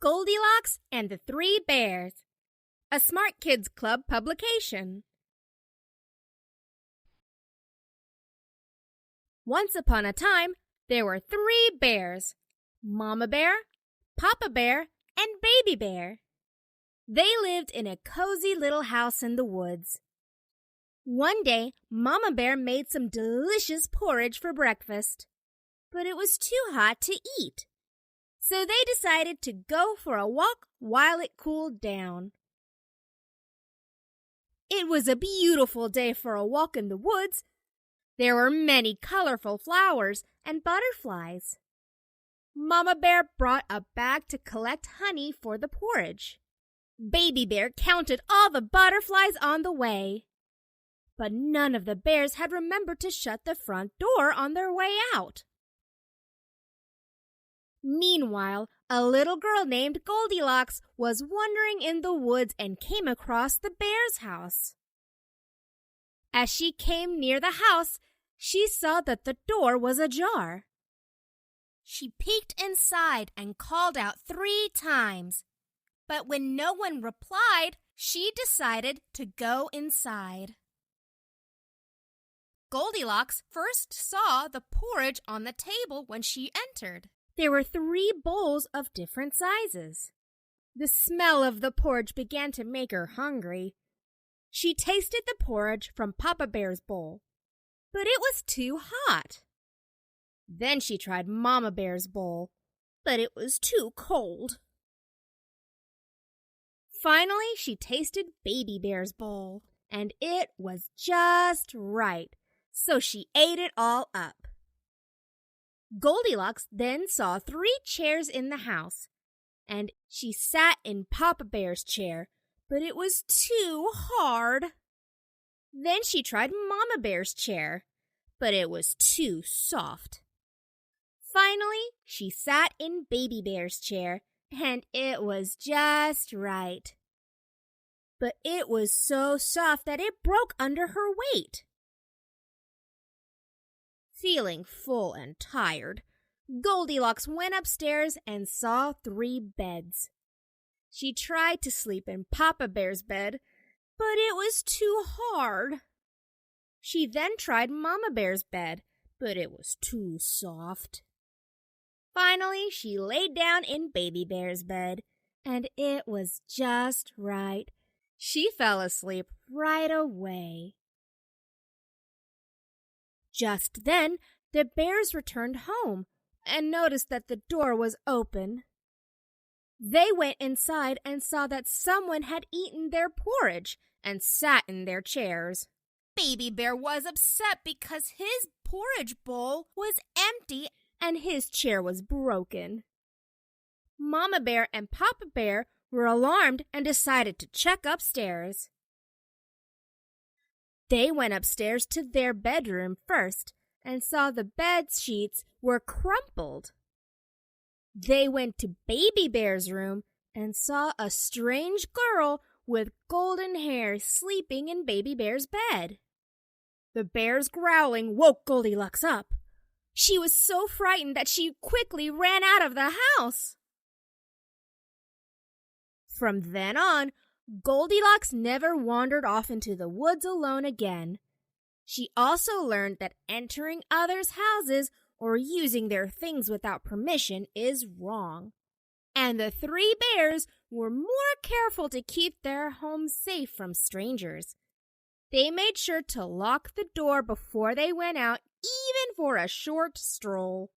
Goldilocks and the Three Bears, a Smart Kids Club publication. Once upon a time, there were 3 bears, Mama Bear, Papa Bear, and Baby Bear. They lived in a cozy little house in the woods. One day, Mama Bear made some delicious porridge for breakfast, but it was too hot to eat. So they decided to go for a walk while it cooled down. It was a beautiful day for a walk in the woods. There were many colorful flowers and butterflies. Mama Bear brought a bag to collect honey for the porridge. Baby Bear counted all the butterflies on the way. But none of the bears had remembered to shut the front door on their way out. Meanwhile, a little girl named Goldilocks was wandering in the woods and came across the bear's house. As she came near the house, she saw that the door was ajar. She peeked inside and called out 3 times. But when no one replied, she decided to go inside. Goldilocks first saw the porridge on the table when she entered. There were 3 bowls of different sizes. The smell of the porridge began to make her hungry. She tasted the porridge from Papa Bear's bowl, but it was too hot. Then she tried Mama Bear's bowl, but it was too cold. Finally, she tasted Baby Bear's bowl, and it was just right, so she ate it all up. Goldilocks then saw 3 chairs in the house, and she sat in Papa Bear's chair, but it was too hard. Then she tried Mama Bear's chair, but it was too soft. Finally, she sat in Baby Bear's chair, and it was just right. But it was so soft that it broke under her weight. Feeling full and tired, Goldilocks went upstairs and saw 3 beds. She tried to sleep in Papa Bear's bed, but it was too hard. She then tried Mama Bear's bed, but it was too soft. Finally, she laid down in Baby Bear's bed, and it was just right. She fell asleep right away. Just then, the bears returned home and noticed that the door was open. They went inside and saw that someone had eaten their porridge and sat in their chairs. Baby Bear was upset because his porridge bowl was empty and his chair was broken. Mama Bear and Papa Bear were alarmed and decided to check upstairs. They went upstairs to their bedroom first and saw the bed sheets were crumpled. They went to Baby Bear's room and saw a strange girl with golden hair sleeping in Baby Bear's bed. The bear's growling woke Goldilocks up. She was so frightened that she quickly ran out of the house. From then on, Goldilocks never wandered off into the woods alone again. She also learned that entering others' houses or using their things without permission is wrong. And the 3 bears were more careful to keep their homes safe from strangers. They made sure to lock the door before they went out, even for a short stroll.